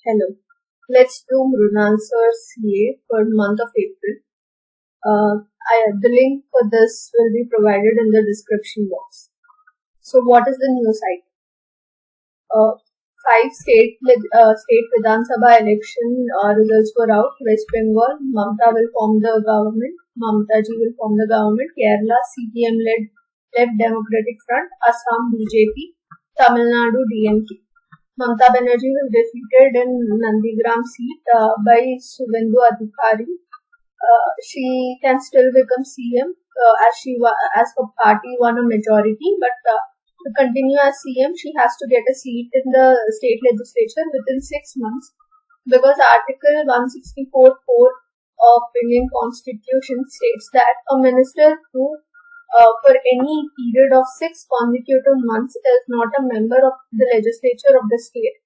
Hello. Let's do mrunal CA for the month of April. The link for this will be provided in the description box. So, what is the news site? Five state Vidhan Sabha election results were out. West Bengal, Mamata will form the government. Mamata ji will form the government. Kerala, CPM led Left Democratic Front. Assam, BJP. Tamil Nadu, DMK. Mamata Banerjee was defeated in Nandigram seat by Suvendu Adhikari. She can still become CM as her party won a majority, but to continue as CM, she has to get a seat in the state legislature within 6 months, because Article 164(4) of Indian Constitution states that a minister who for any period of 6 consecutive months is not a member of the legislature of the state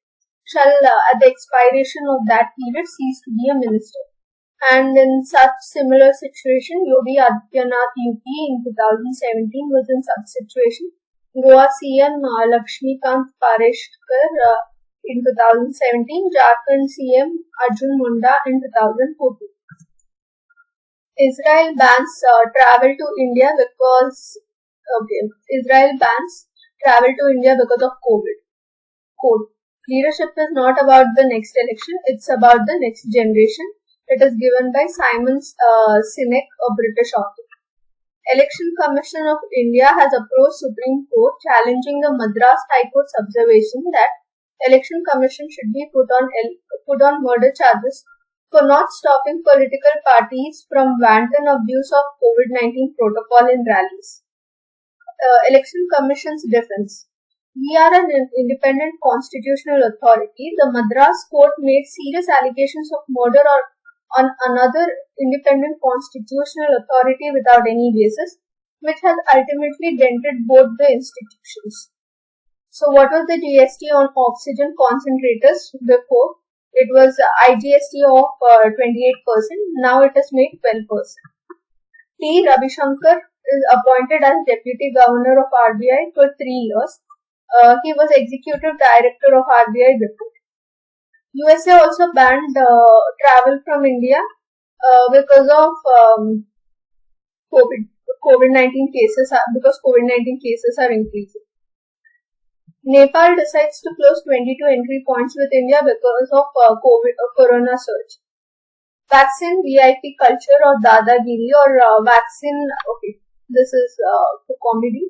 shall at the expiration of that period cease to be a minister. And in such similar situation, Yogi Adityanath UP in 2017 was in such situation. Goa CM Lakshmikant Pareshkar in 2017, Jharkhand CM Arjun Munda in 2014. Israel bans travel to India because of COVID. Quote, leadership is not about the next election, it's about the next generation. It is given by Simon Sinek, a British author. Election Commission of India has approached Supreme Court challenging the Madras High Court's observation that Election Commission should be put on murder charges for not stopping political parties from wanton abuse of COVID-19 protocol in rallies. Election Commission's defense. We are an independent constitutional authority. The Madras court made serious allegations of murder on another independent constitutional authority without any basis, which has ultimately dented both the institutions. So what was the GST on oxygen concentrators before? It was IGST of 28%. Now it is made 12%. T. Ravishankar is appointed as Deputy Governor of RBI for 3 years. He was Executive Director of RBI before. USA also banned travel from India because of COVID-19 cases, because COVID-19 cases are increasing. Nepal decides to close 22 entry points with India because of corona surge. Vaccine VIP culture or dadagiri or vaccine, this is for comedy.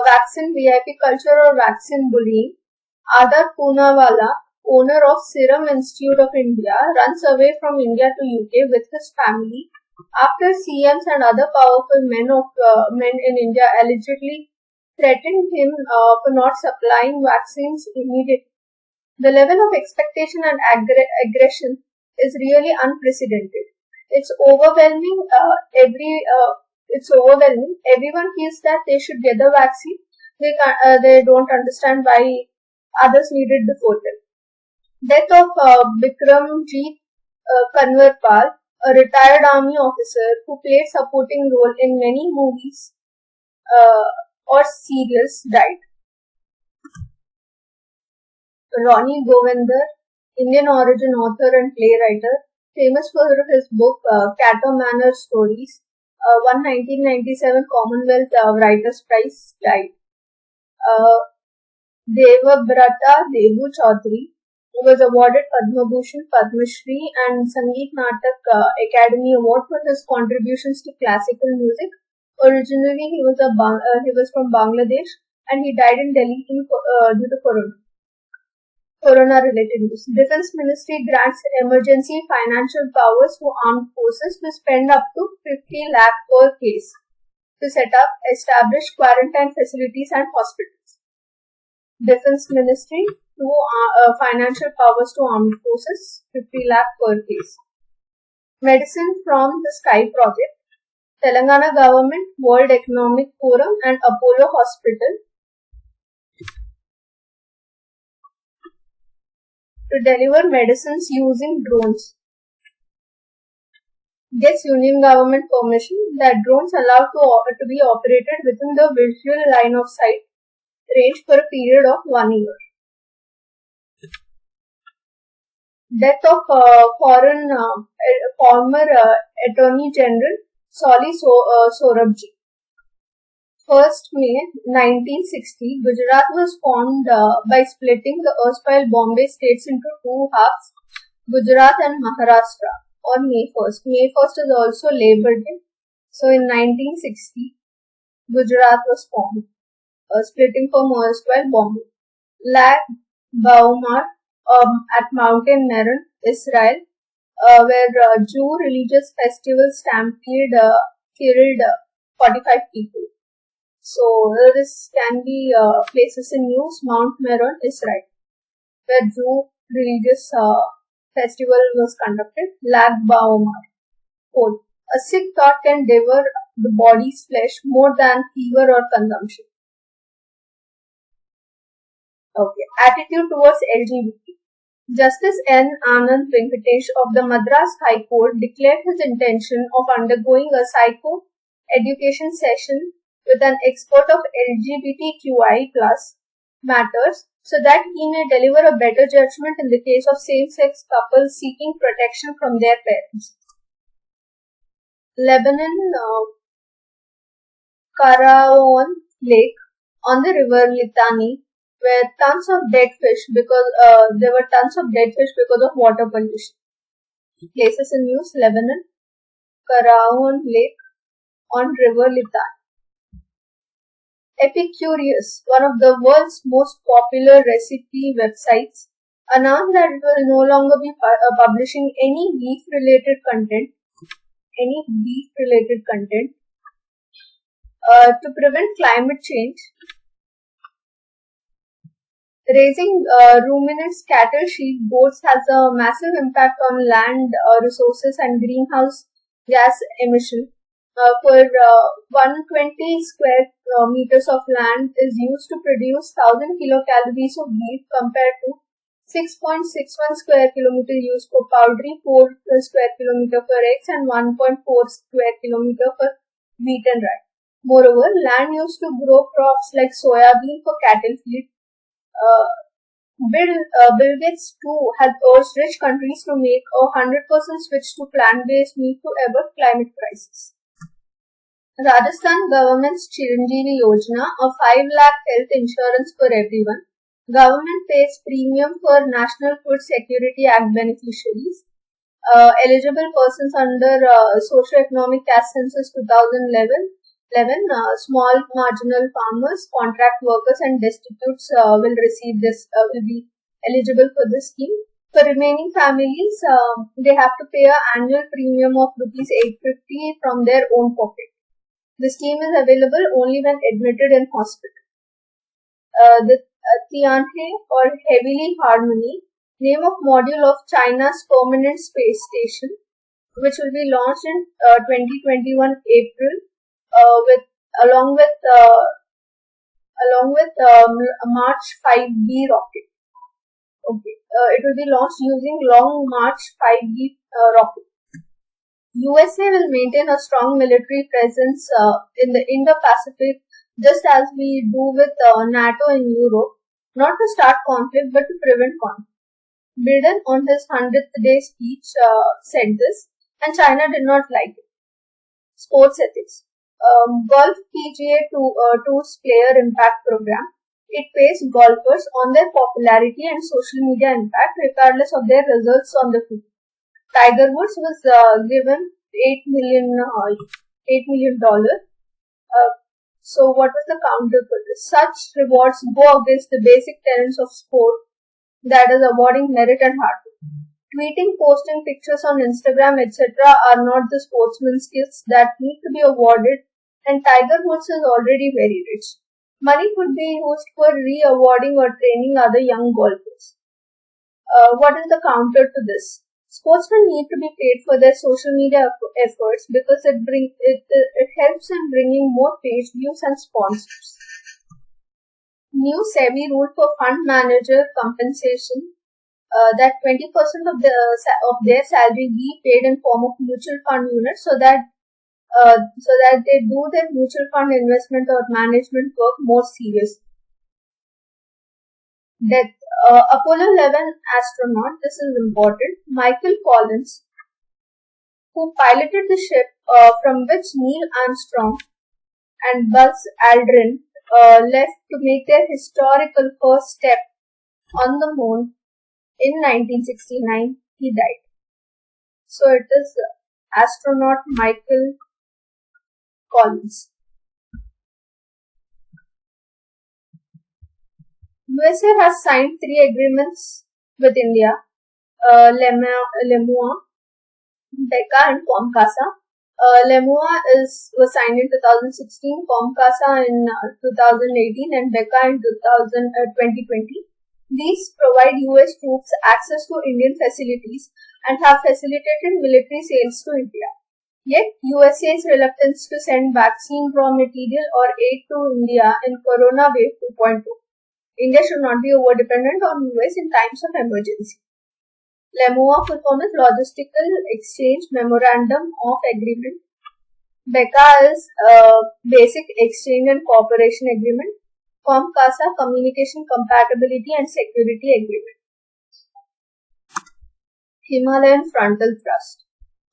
Vaccine VIP culture or vaccine bullying. Adar Poonawalla, owner of Serum Institute of India, runs away from India to UK with his family after CMs and other powerful men in India allegedly threatened him for not supplying vaccines immediately. The level of expectation and aggression is really unprecedented. It's overwhelming. It's overwhelming. Everyone feels that they should get the vaccine. They don't understand why others need it before them. Death of Bikramjit Kanwarpal, a retired army officer who played supporting role in many movies or serials, died. Ronnie Govinder, Indian origin author and playwriter, famous for his book Cato Manor Stories, won 1997 Commonwealth Writers' Prize, died. Devabrata Devu Chaudhary, who was awarded Padma Bhushan, Padma Shri and Sangeet Natak Academy Award for his contributions to classical music. Originally, he was from Bangladesh and he died in Delhi due to corona-related news. Defense Ministry grants emergency financial powers to armed forces to spend up to 50 lakh per case to set up, establish quarantine facilities and hospitals. Defense Ministry to financial powers to armed forces, 50 lakh per case. Medicine from the Sky Project. Telangana Government, World Economic Forum and Apollo Hospital to deliver medicines using drones. Gets Union Government permission that drones allowed to be operated within the visual line of sight range for a period of 1 year. Death of former Attorney General Soli Sorabji. 1st May 1960, Gujarat was formed by splitting the erstwhile Bombay states into two halves, Gujarat and Maharashtra, on May 1st. May 1st is also Labour Day. So in 1960, Gujarat was formed, splitting from erstwhile Bombay. Lag Baumar at Mountain Meron, Israel, where Jew religious festival stampede killed 45 people. So this can be places in news. Mount Meron, Israel, where Jew religious festival was conducted. Lag Baumar. Quote, a sick thought can devour the body's flesh more than fever or consumption. Okay. Attitude towards LGBT. Justice N. Anand Venkatesh of the Madras High Court declared his intention of undergoing a psycho-education session with an expert of LGBTQI+ matters so that he may deliver a better judgment in the case of same-sex couples seeking protection from their parents. Lebanon, Karawan Lake on the river Litani, where tons of dead fish because there were tons of dead fish because of water pollution. Places in news: Lebanon, Karawan Lake on river Litani. Epicurious, one of the world's most popular recipe websites, announced that it will no longer be publishing any beef-related content. To prevent climate change. Raising ruminants, cattle, sheep, goats has a massive impact on land resources and greenhouse gas emission. For 120 square meters of land is used to produce 1000 kilocalories of beef compared to 6.61 square kilometer used for poultry, 4 square kilometer for eggs, and 1.4 square kilometer for wheat and rye. Moreover, land used to grow crops like soya bean for cattle feed. Bill Gates too has urged rich countries to make a 100% switch to plant-based meat to avert climate crisis. Rajasthan government's Chiranjeevi Yojana, a 5 lakh health insurance for everyone. Government pays premium for National Food Security Act beneficiaries. Eligible persons under Socio-Economic Caste Census 2011, small marginal farmers, contract workers and destitutes will receive this, will be eligible for this scheme. For remaining families, they have to pay an annual premium of Rs 850 from their own pocket. The scheme is available only when admitted in hospital. The Tianhe or Heavily Harmony, name of module of China's permanent space station, which will be launched in 2021 April, along with March 5B rocket. Okay, it will be launched using Long March 5B rocket. USA will maintain a strong military presence in the Indo-Pacific, just as we do with NATO in Europe, not to start conflict but to prevent conflict. Biden on his 100th day speech said this, and China did not like it. Sports ethics. Golf PGA Tour's Player Impact Program. It pays golfers on their popularity and social media impact regardless of their results on the field. Tiger Woods was given $8 million. So what was the counter for this? Such rewards go against the basic tenets of sport, that is awarding merit and hard work. Tweeting, posting pictures on Instagram, etc. are not the sportsman skills that need to be awarded, and Tiger Woods is already very rich. Money could be used for re-awarding or training other young golfers. What is the counter to this? Sportsmen need to be paid for their social media efforts because it helps in bringing more page views and sponsors. New SEBI rule for fund manager compensation, that 20% of their salary be paid in form of mutual fund units so that they do their mutual fund investment or management work more seriously. Death. Apollo 11 astronaut, this is important, Michael Collins, who piloted the ship from which Neil Armstrong and Buzz Aldrin left to make their historical first step on the moon in 1969, he died. So it is astronaut Michael Collins. USA has signed 3 agreements with India, LEMUA, BECA and COMCASA. LEMUA was signed in 2016, COMCASA in 2018 and BECA in 2020. These provide US troops access to Indian facilities and have facilitated military sales to India. Yet, USA's reluctance to send vaccine raw material or aid to India in Corona Wave 2.2. India should not be over-dependent on US in times of emergency. LEMUA full form is Logistical Exchange Memorandum of Agreement. BECA is Basic Exchange and Cooperation Agreement. COMCASA, Communication Compatibility and Security Agreement. Himalayan Frontal Thrust,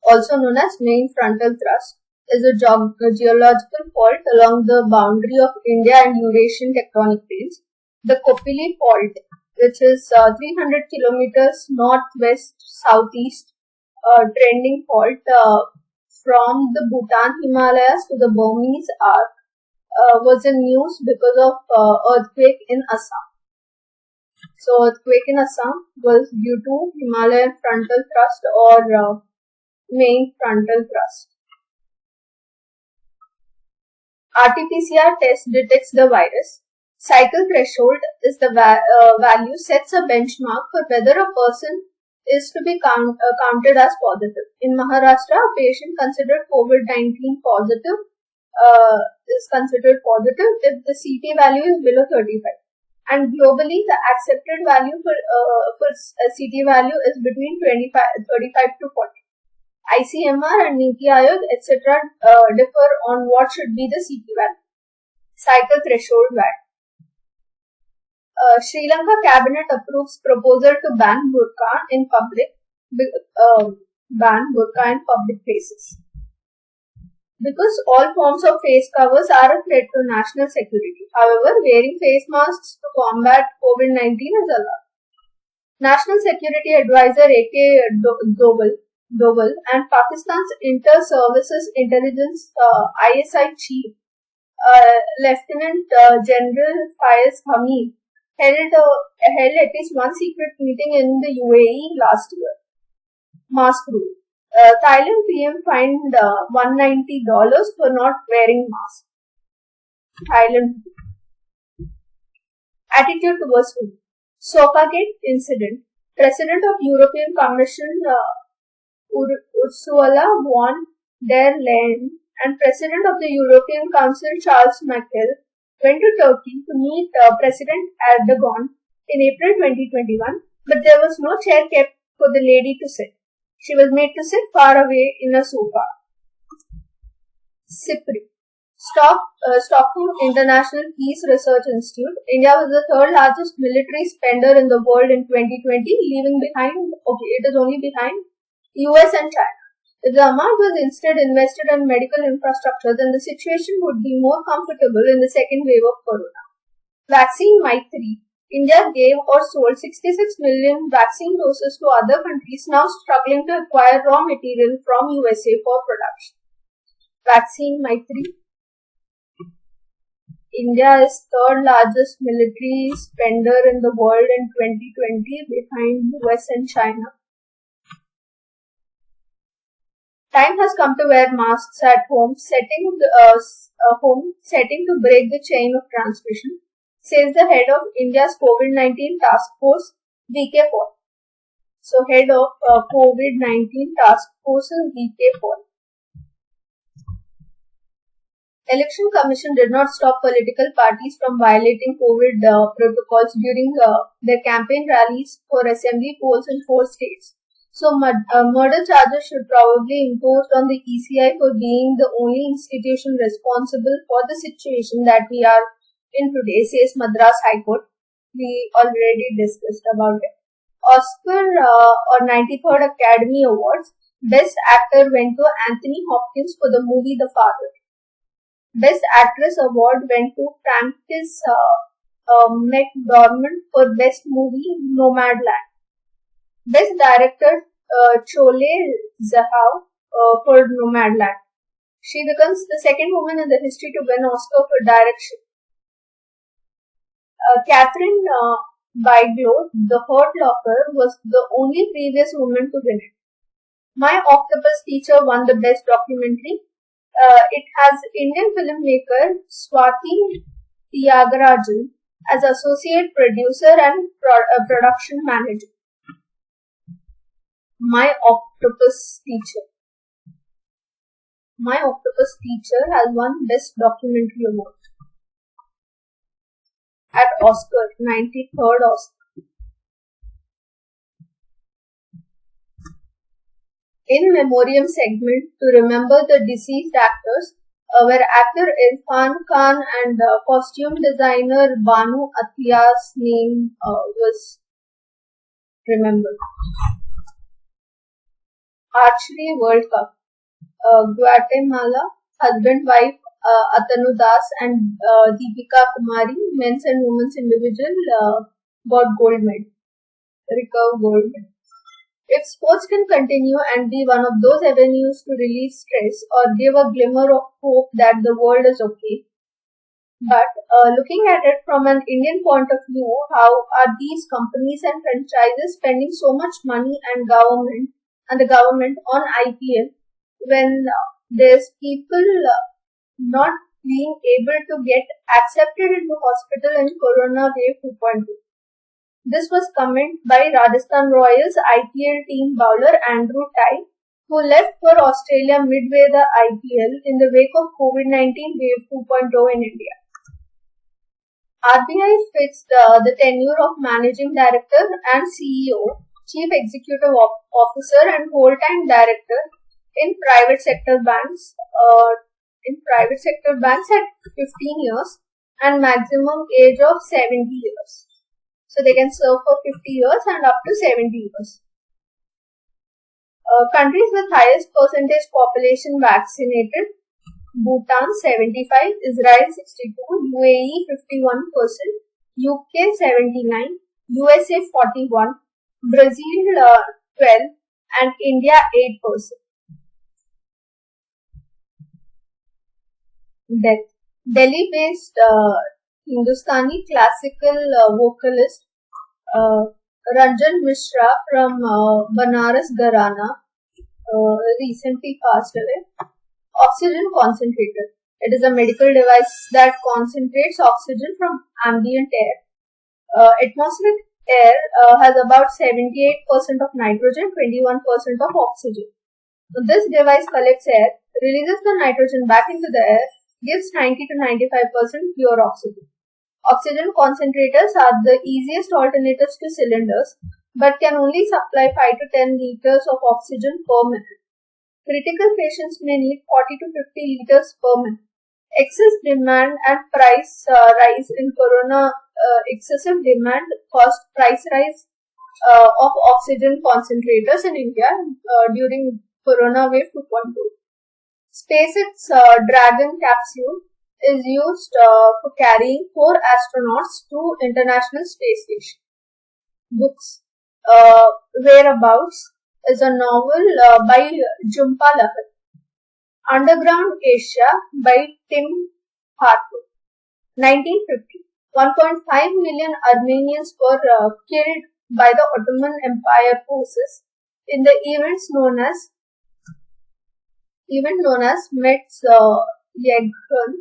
also known as Main Frontal Thrust, is a geological fault along the boundary of India and Eurasian tectonic plates. The Kopili Fault, which is 300 kilometers northwest-southeast trending fault from the Bhutan Himalayas to the Burmese Arc, was in news because of earthquake in Assam. So, earthquake in Assam was due to Himalayan frontal thrust or main frontal thrust. RT-PCR test detects the virus. Cycle threshold is the value sets a benchmark for whether a person is to be counted as positive. In Maharashtra, a patient considered COVID-19 positive is considered positive if the CT value is below 35. And globally, the accepted value for CT value is between 35 to 40. ICMR and Niti Aayog, etc. Differ on what should be the CT value. Cycle threshold value. Sri Lanka cabinet approves proposal to ban burqa in public places. Because all forms of face covers are a threat to national security. However, wearing face masks to combat COVID-19 is allowed. National Security Advisor A.K. Doval and Pakistan's Inter-Services Intelligence ISI Chief Lieutenant General Faiz Hamid held at least one secret meeting in the UAE last year. Mask rule. Thailand PM fined $190 for not wearing mask. Thailand. Attitude towards women. Sofagate incident. President of European Commission Ursula von der Leyen and President of the European Council Charles Michel went to Turkey to meet President Erdogan in April 2021, but there was no chair kept for the lady to sit. She was made to sit far away in a sofa. SIPRI. Stockholm International Peace Research Institute. India was the third largest military spender in the world in 2020, leaving behind, it is only behind US and China. If the amount was instead invested in medical infrastructure, then the situation would be more comfortable in the second wave of corona. Vaccine Maitri. India gave or sold 66 million vaccine doses to other countries now struggling to acquire raw material from USA for production. Vaccine Maitri. India is third largest military spender in the world in 2020 behind US and China. Time has come to wear masks at home, setting to break the chain of transmission, says the head of India's COVID-19 task force, V.K. Paul. So, head of COVID-19 task force is V.K. Paul. Election Commission did not stop political parties from violating COVID protocols during their campaign rallies for assembly polls in 4 states. So, murder charges should probably be imposed on the ECI for being the only institution responsible for the situation that we are in today, says Madras High Court. we already discussed about it. Oscar or 93rd Academy Awards, Best Actor went to Anthony Hopkins for the movie The Father. Best Actress Award went to Frances McDormand for Best Movie Nomadland. Best Director Chole Zhao for Nomadland. She becomes the second woman in the history to win Oscar for direction. Catherine Bigelow, The Hurt Locker, was the only previous woman to win it. My Octopus Teacher won the Best Documentary. It has Indian filmmaker Swati Tyagarajan as associate producer and production manager. My Octopus Teacher. My Octopus Teacher has won Best Documentary Award at Oscar, 93rd Oscar. In memoriam segment to remember the deceased actors, where actor Irfan Khan and costume designer Banu Athiya's name was remembered. Archery World Cup. Guatemala, husband-wife Atanu Das and Deepika Kumari, men's and women's individual, got gold medal. Recover gold medal. If sports can continue and be one of those avenues to relieve stress or give a glimmer of hope that the world is okay, but looking at it from an Indian point of view, how are these companies and franchises spending so much money and the government on IPL when there's people not being able to get accepted into hospital in Corona Wave 2.2. This was comment by Rajasthan Royals IPL team bowler Andrew Tye, who left for Australia midway the IPL in the wake of COVID-19 Wave 2.0 in India. RBI fixed the tenure of Managing Director and CEO, Chief Executive Officer and whole-time Director in private sector banks at 15 years and maximum age of 70 years. So they can serve for 50 years and up to 70 years. Countries with highest percentage population vaccinated: Bhutan 75, Israel 62, UAE 51%, UK 79, USA 41, Brazil 12 and India 8%. Death. Delhi-based Hindustani classical vocalist Ranjan Mishra from Banaras Gharana recently passed away. Oxygen concentrator. It is a medical device that concentrates oxygen from ambient air. Atmospheric air has about 78% of nitrogen, 21% of oxygen. This device collects air, releases the nitrogen back into the air, gives 90 to 95% pure oxygen. Oxygen concentrators are the easiest alternatives to cylinders, but can only supply 5 to 10 liters of oxygen per minute. Critical patients may need 40 to 50 liters per minute. Excess demand and price rise in Corona. Excessive demand caused price rise of oxygen concentrators in India during Corona Wave 2.2. SpaceX Dragon capsule is used for carrying 4 astronauts to International Space Station. Books. Whereabouts is a novel by Jhumpa Lahar. Underground Asia by Tim Harford. 1950. 1.5 million Armenians were killed by the Ottoman Empire forces in the event known as Metz Yaghan.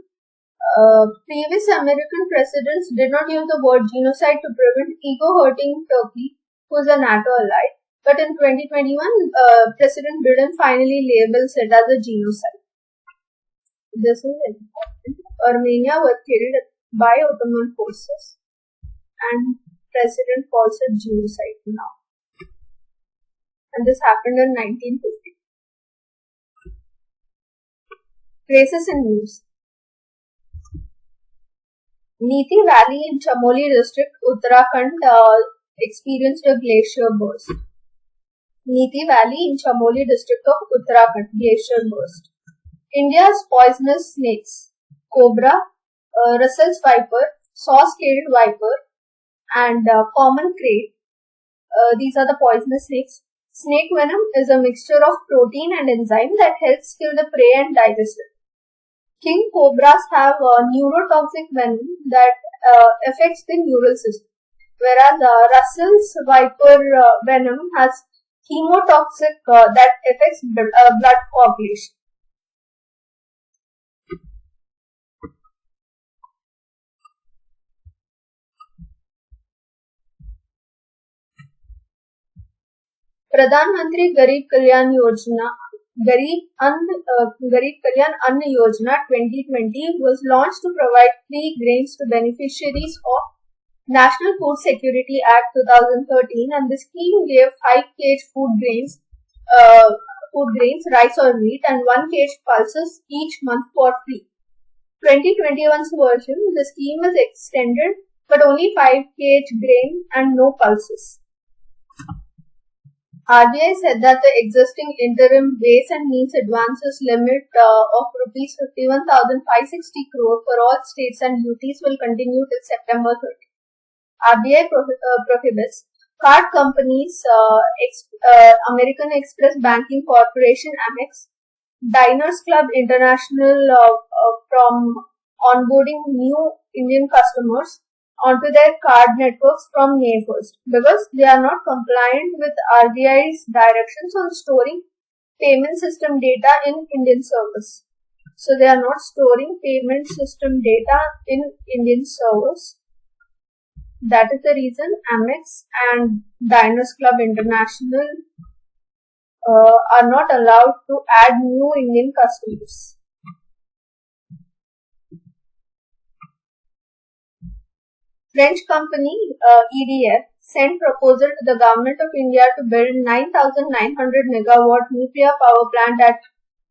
Previous American presidents did not use the word genocide to prevent ego-hurting Turkey, who is a NATO ally, but in 2021, President Biden finally labels it as a genocide. This is important. Armenia were killed by Ottoman forces, and President calls it genocide now. And this happened in 1950. Places and news. Neeti Valley in Chamoli district, Uttarakhand, experienced a glacier burst. Neeti Valley in Chamoli district of Uttarakhand, glacier burst. India's poisonous snakes: cobra, Russell's viper, saw-scaled viper, and common crate. These are the poisonous snakes. Snake venom is a mixture of protein and enzyme that helps kill the prey and digest it. King cobras have neurotoxic venom that affects the neural system, whereas Russell's viper venom has chemotoxic that affects blood coagulation. Pradhan Mantri Garib Kalyan Yojana, Garib Kalyan Anna Yojana 2020 was launched to provide free grains to beneficiaries of National Food Security Act 2013, and the scheme gave 5 kg food grains, rice or wheat, and 1 kg pulses each month for free. 2021's version, the scheme is extended, but only 5 kg grain and no pulses. RBI said that the existing interim ways and means advances limit of rupees 51,560 crore for all states and UTs will continue till September 30. RBI prohibits card companies, American Express Banking Corporation Amex, Diners Club International from onboarding new Indian customers onto their card networks from May 1st because they are not compliant with RBI's directions on storing payment system data in Indian servers. So they are not storing payment system data in Indian servers. That is the reason Amex and Diners Club International are not allowed to add new Indian customers. French company EDF sent proposal to the Government of India to build 9,900 megawatt nuclear power plant at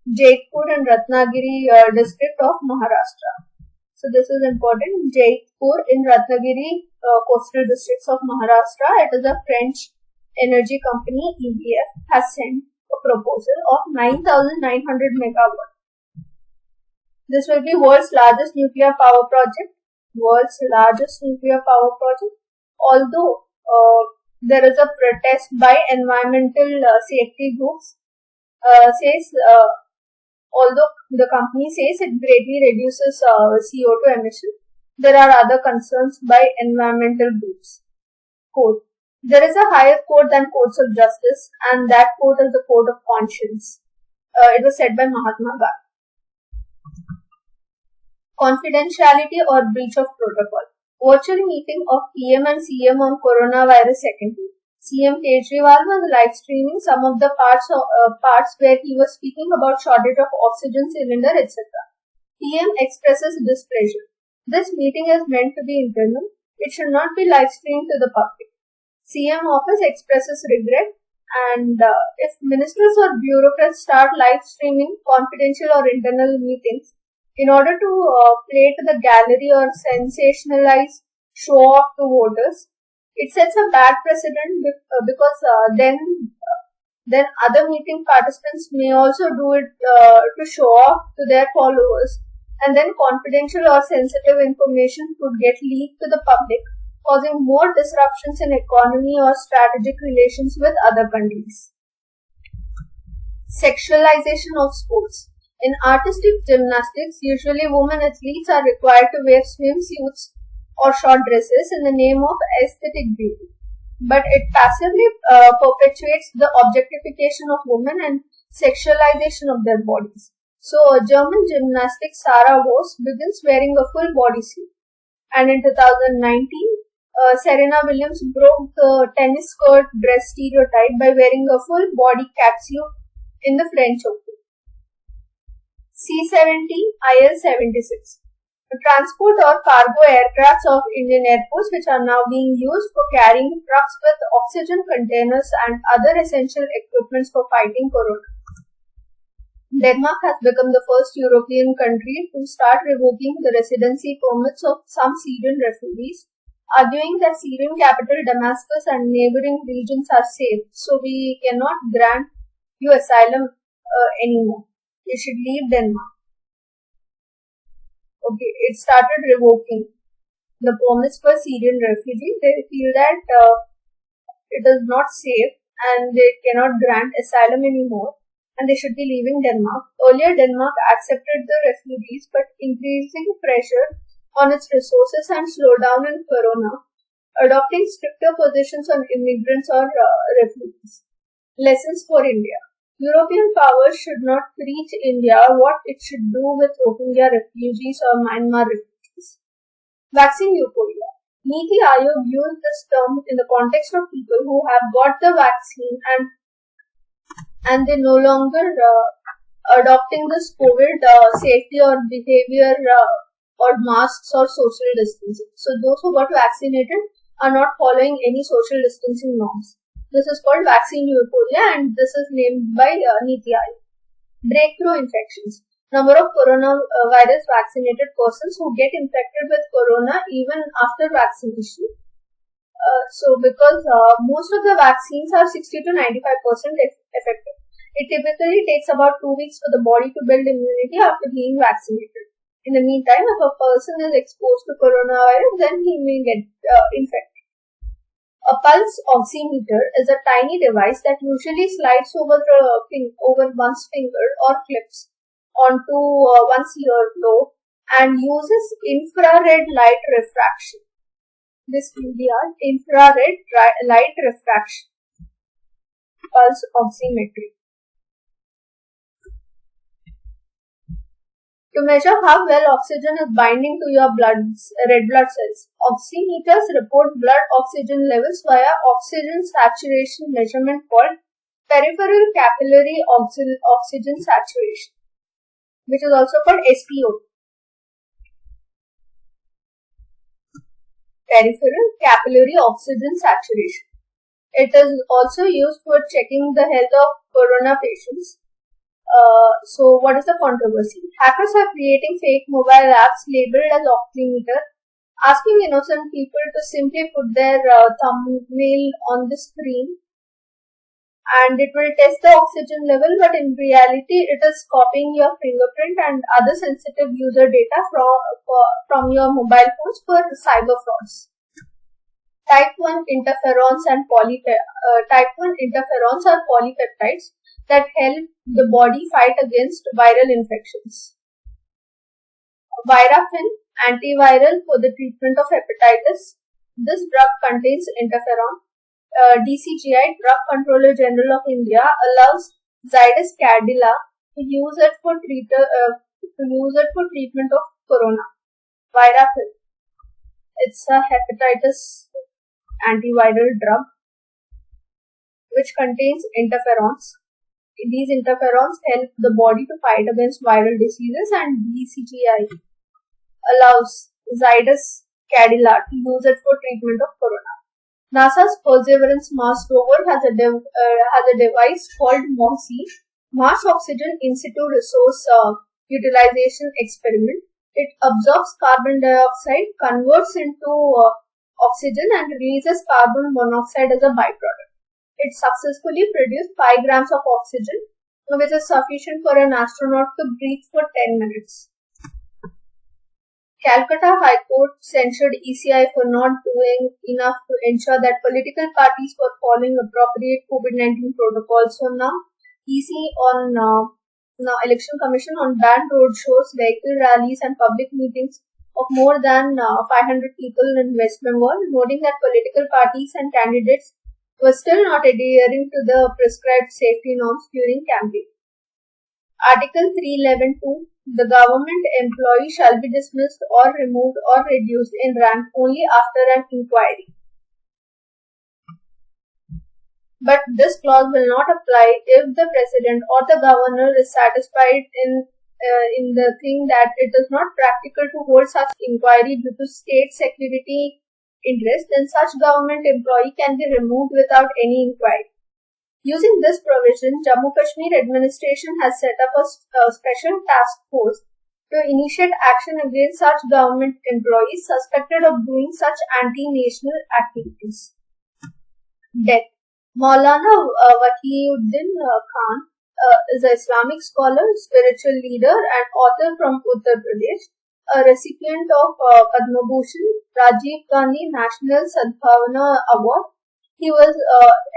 Jaitpur and Ratnagiri district of Maharashtra. So this is important. Jaitpur in Ratnagiri coastal districts of Maharashtra. It is a French energy company EDF has sent a proposal of 9,900 megawatt. This will be world's largest nuclear power project. Although there is a protest by environmental safety groups, although the company says it greatly reduces CO2 emission, there are other concerns by environmental groups. Quote, there is a higher court than courts of justice, and that court is the court of conscience. It was said by Mahatma Gandhi. Confidentiality or breach of protocol. Virtual meeting of PM and CM on coronavirus secondary. CM Kejriwal was live streaming some of the parts where he was speaking about shortage of oxygen cylinder, etc. PM expresses displeasure. This meeting is meant to be internal. It should not be live streamed to the public. CM office expresses regret, and if ministers or bureaucrats start live streaming confidential or internal meetings in order to play to the gallery or sensationalize, show off to voters, it sets a bad precedent because then other meeting participants may also do it to show off to their followers, and then confidential or sensitive information could get leaked to the public, causing more disruptions in economy or strategic relations with other countries. Sexualization of sports. In artistic gymnastics, usually women athletes are required to wear swimsuits or short dresses in the name of aesthetic beauty. But it passively perpetuates the objectification of women and sexualization of their bodies. So, German gymnastic Sarah Voss begins wearing a full bodysuit. And in 2019, Serena Williams broke the tennis skirt dress stereotype by wearing a full body catsuit in the French Open. C-70 IL-76. The transport or cargo aircrafts of Indian airports which are now being used for carrying trucks with oxygen containers and other essential equipments for fighting corona. Denmark has become the first European country to start revoking the residency permits of some Syrian refugees, arguing that Syrian capital Damascus and neighboring regions are safe, so we cannot grant you asylum anymore. You should leave Denmark. Okay, it started revoking the permits for Syrian refugees. They feel that it is not safe and they cannot grant asylum anymore, and they should be leaving Denmark. Earlier, Denmark accepted the refugees, but increasing pressure on its resources and slowdown in Corona, adopting stricter positions on immigrants or refugees. Lessons for India. European powers should not preach India what it should do with Rohingya refugees or Myanmar refugees. Vaccine euphoria. Niti Aayog used this term in the context of people who have got the vaccine and they no longer adopting this COVID safety or behavior or masks or social distancing. So those who got vaccinated are not following any social distancing norms. This is called vaccine euphoria and this is named by Niti Aayog. Breakthrough infections. Number of coronavirus vaccinated persons who get infected with corona even after vaccination. Because most of the vaccines are 60 to 95% effective. It typically takes about 2 weeks for the body to build immunity after being vaccinated. In the meantime, if a person is exposed to coronavirus, then he may get infected. A pulse oxymeter is a tiny device that usually slides over one's finger or clips onto one's earlobe and uses infrared light refraction. This will be our infrared light refraction. Pulse oximetry. To measure how well oxygen is binding to your red blood cells, oximeters report blood oxygen levels via oxygen saturation measurement called peripheral capillary oxygen saturation, which is also called SPO. Peripheral capillary oxygen saturation. It is also used for checking the health of corona patients. So what is the controversy? Hackers are creating fake mobile apps labeled as Oxymeter, asking innocent people to simply put their thumbnail on the screen and it will test the oxygen level, but in reality it is copying your fingerprint and other sensitive user data from your mobile phones for cyber frauds. Type 1 interferons and type 1 interferons are polypeptides that help the body fight against viral infections. Virafin, antiviral for the treatment of hepatitis. This drug contains interferon. DCGI, Drug Controller General of India, allows Zydus Cadila to use it for treatment of corona. Virafin. It's a hepatitis antiviral drug which contains interferons. These interferons help the body to fight against viral diseases, and DCGI allows Zydus Cadila to use it for treatment of corona. NASA's Perseverance Mars rover has a device called MOXIE, Mars Oxygen In Situ Resource Utilization Experiment. It absorbs carbon dioxide, converts into oxygen and releases carbon monoxide as a byproduct. It successfully produced 5 grams of oxygen, which is sufficient for an astronaut to breathe for 10 minutes. Calcutta High Court censured ECI for not doing enough to ensure that political parties were following appropriate COVID-19 protocols. So now, Election Commission on banned road shows, vehicle rallies and public meetings of more than 500 people in West Bengal, noting that political parties and candidates were still not adhering to the prescribed safety norms during campaign. Article 311(2). The government employee shall be dismissed or removed or reduced in rank only after an inquiry. But this clause will not apply if the president or the governor is satisfied in the thing that it is not practical to hold such inquiry due to state security interest, then such government employee can be removed without any inquiry. Using this provision, Jammu Kashmir administration has set up a special task force to initiate action against such government employees suspected of doing such anti-national activities. Death. Maulana Wahiuddin Khan is an Islamic scholar, spiritual leader and author from Uttar Pradesh, a recipient of Padma Bhushan, Rajiv Gandhi National Sadbhavana Award. He was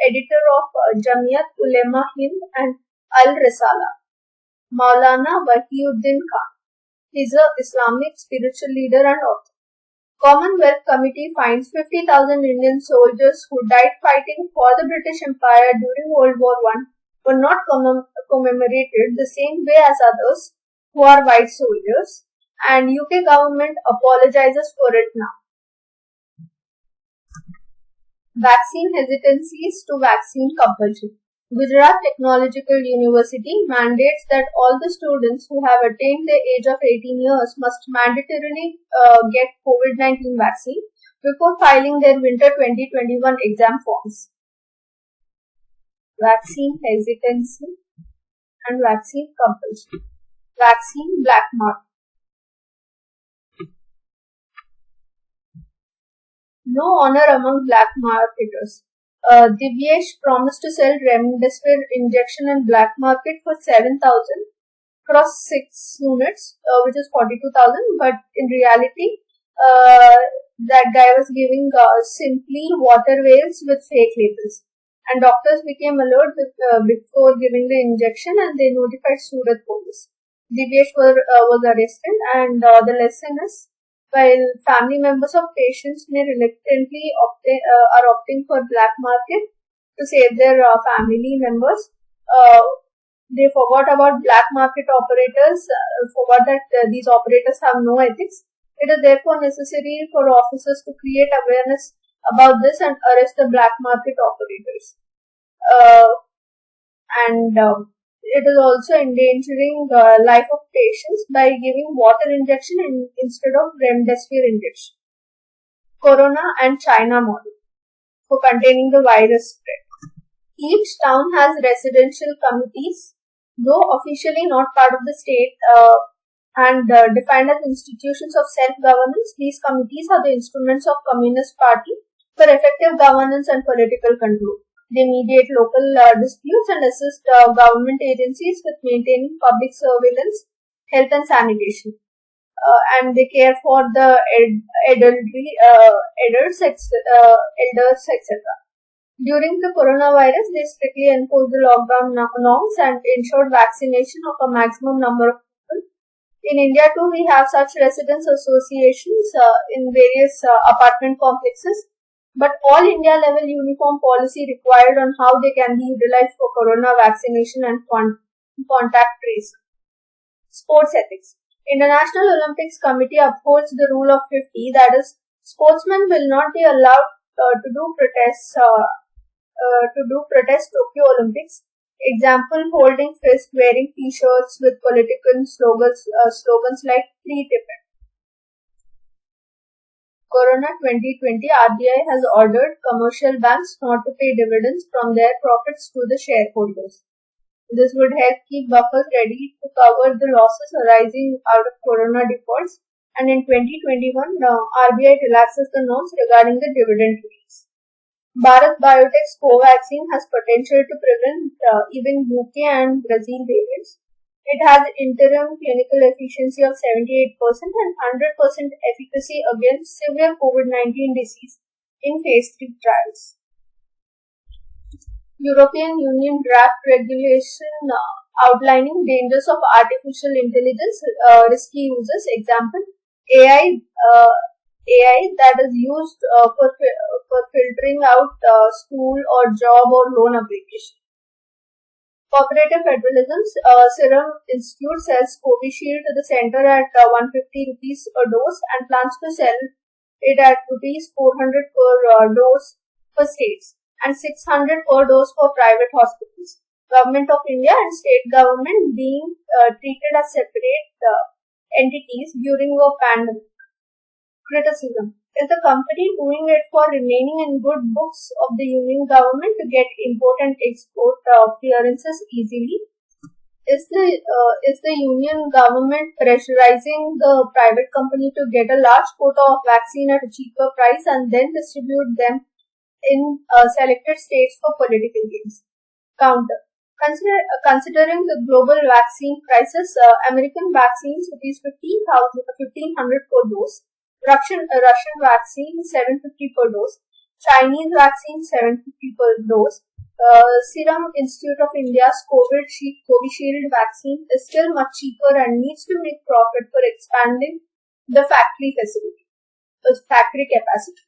editor of Jamiyat Ulema Hind and Al Risala. Maulana Wahiuddin Khan. He is an Islamic spiritual leader and author. Commonwealth Committee finds 50,000 Indian soldiers who died fighting for the British Empire during World War I were not commemorated the same way as others who are white soldiers, and UK government apologizes for it now. Vaccine hesitancies to vaccine compulsion. Gujarat Technological University mandates that all the students who have attained the age of 18 years must mandatorily get COVID-19 vaccine before filing their winter 2021 exam forms. Vaccine hesitancy and vaccine compulsion. Vaccine black market. No honor among black marketers. Divyesh promised to sell remdesivir injection in black market for 7,000 across 6 units, which is 42,000. But in reality, that guy was giving simply water vials with fake labels. And doctors became alert before giving the injection, and they notified Surat police. Divyesh was arrested, and the lesson is, while family members of patients may reluctantly are opting for black market to save their family members, they forgot about black market operators, forgot that these operators have no ethics. It is therefore necessary for officers to create awareness about this and arrest the black market operators. It is also endangering the life of patients by giving water injection instead of remdesivir injection. Corona and China model for containing the virus spread. Each town has residential committees, though officially not part of the state and defined as institutions of self-governance. These committees are the instruments of Communist Party for effective governance and political control. They mediate local disputes and assist government agencies with maintaining public surveillance, health and sanitation. And they care for the elders, etc. During the coronavirus, they strictly enforced the lockdown norms and ensured vaccination of a maximum number of people. In India too, we have such residence associations in various apartment complexes. But all India level uniform policy required on how they can be utilized for corona vaccination and contact tracing. Sports ethics. International Olympics Committee upholds the rule of 50, that is, sportsmen will not be allowed to do protests Tokyo Olympics. Example: holding fist, wearing T-shirts with political slogans like Free Tibet. Corona 2020, RBI has ordered commercial banks not to pay dividends from their profits to the shareholders. This would help keep buffers ready to cover the losses arising out of corona defaults. And in 2021, RBI relaxes the norms regarding the dividend release. Bharat Biotech's Covaxin has potential to prevent even UK and Brazil variants. It has interim clinical efficiency of 78% and 100% efficacy against severe COVID-19 disease in phase 3 trials. European Union draft regulation outlining dangers of artificial intelligence, risky uses. Example: AI that is used for filtering out school or job or loan application. Cooperative Federalism, Serum Institute sells Covishield to the center at 150 rupees a dose and plans to sell it at rupees 400 per dose for states and 600 per dose for private hospitals. Government of India and state government being treated as separate entities during a pandemic. Criticism. Is the company doing it for remaining in good books of the union government to get import and export clearances easily? Is the union government pressurizing the private company to get a large quota of vaccine at a cheaper price and then distribute them in selected states for political gains? Counter. Considering the global vaccine crisis, American vaccines rupees 1500 per dose, Russian vaccine 750 per dose, Chinese vaccine 750 per dose. Serum Institute of India's Covishield vaccine is still much cheaper and needs to make profit for expanding the factory capacity.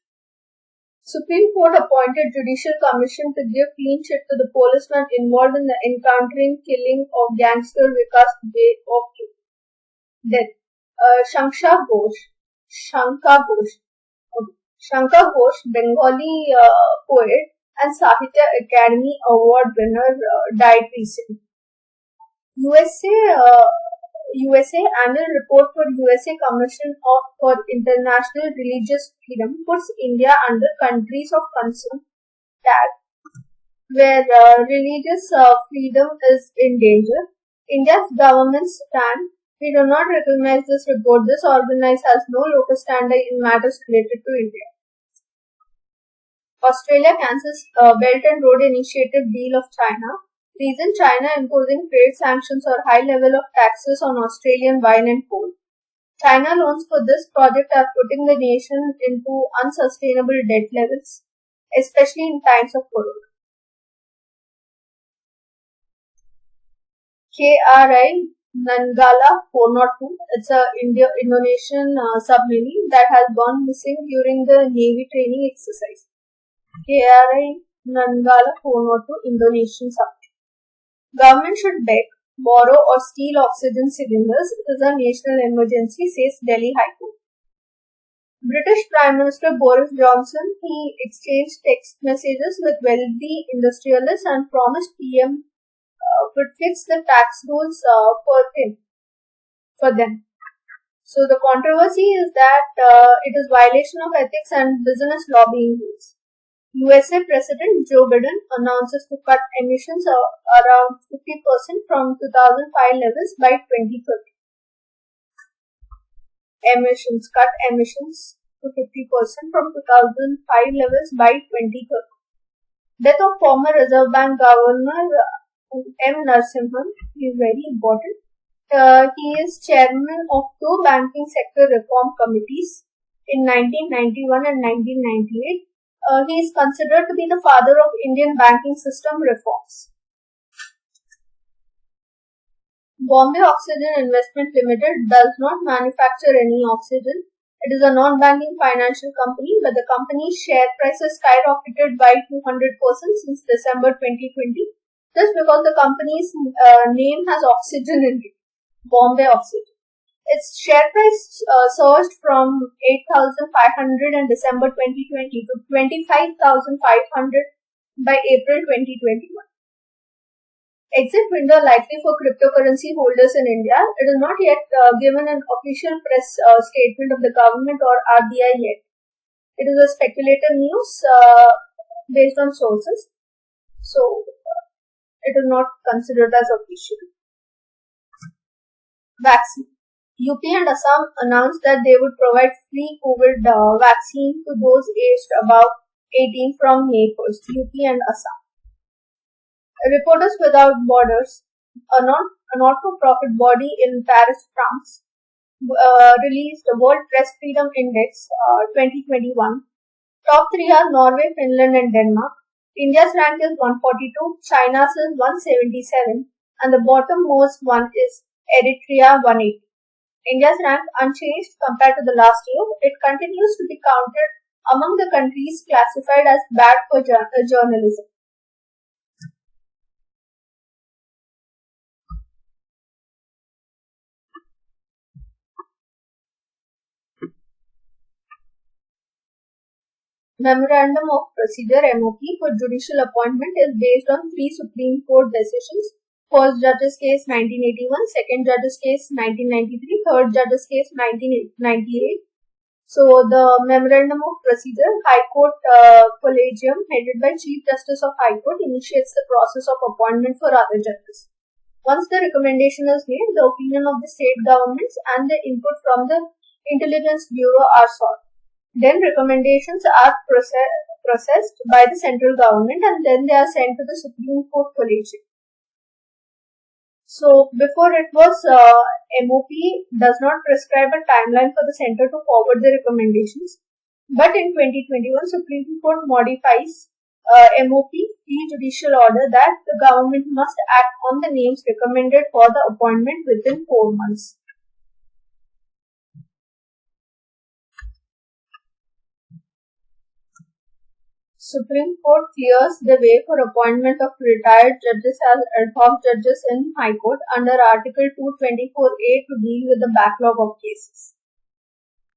Supreme Court appointed Judicial Commission to give clean chit to the policeman involved in the encountering killing of gangster Vikas Bay of death. Shankha Ghosh, Bengali poet and Sahitya Academy Award winner, died recently. USA Annual Report for USA Commission for International Religious Freedom puts India under countries of concern tag, where religious freedom is in danger. India's government stand: we do not recognize this report. This organization has no locus standi in matters related to India. Australia cancels Belt and Road Initiative deal of China. Reason: China imposing trade sanctions or high level of taxes on Australian wine and coal. China loans for this project are putting the nation into unsustainable debt levels, especially in times of corona. KRI Nanggala 402. It's a Indonesian submarine that has gone missing during the Navy training exercise. KRI Nanggala 402 Indonesian submarine. Government should beg, borrow or steal oxygen cylinders. It is a national emergency, says Delhi High Court. British Prime Minister Boris Johnson, he exchanged text messages with wealthy industrialists and promised PM would fix the tax rules for them. So the controversy is that it is violation of ethics and business lobbying rules. USA President Joe Biden announces to cut emissions around 50% from 2005 levels by 2030. Cut emissions to 50% from 2005 levels by 2030. Death of former Reserve Bank Governor M. Narasimhan is very important. He is chairman of two banking sector reform committees in 1991 and 1998. He is considered to be the father of Indian banking system reforms. Bombay Oxygen Investment Limited does not manufacture any oxygen. It is a non-banking financial company, but the company's share price has skyrocketed by 200% since December 2020, just because the company's name has oxygen in it. Bombay Oxygen. Its share price surged from 8,500 in December 2020 to 25,500 by April 2021. Exit window likely for cryptocurrency holders in India. It is not yet given an official press statement of the government or RBI yet. It is a speculative news based on sources. So, it is not considered as official. Vaccine. UP and Assam announced that they would provide free COVID vaccine to those aged above 18 from May 1st. UP and Assam. Reporters Without Borders, a not-for-profit body in Paris, France, released the World Press Freedom Index 2021. Top 3 are Norway, Finland and Denmark. India's rank is 142, China's is 177 and the bottom most one is Eritrea 180. India's rank unchanged compared to the last year. It continues to be counted among the countries classified as bad for journalism. Memorandum of Procedure (MOP) for judicial appointment is based on 3 Supreme Court decisions. First Judge's Case 1981, Second Judge's Case 1993, Third Judge's Case 1998. So the memorandum of procedure, High Court Collegium headed by Chief Justice of High Court initiates the process of appointment for other judges. Once the recommendation is made, the opinion of the state governments and the input from the Intelligence Bureau are sought. Then recommendations are processed by the central government and then they are sent to the Supreme Court Collegium. So before it was MOP does not prescribe a timeline for the center to forward the recommendations. But in 2021, Supreme Court modifies MOP fee judicial order that the government must act on the names recommended for the appointment within 4 months. Supreme Court clears the way for appointment of retired judges as ad hoc judges in High Court under Article 224A to deal with the backlog of cases.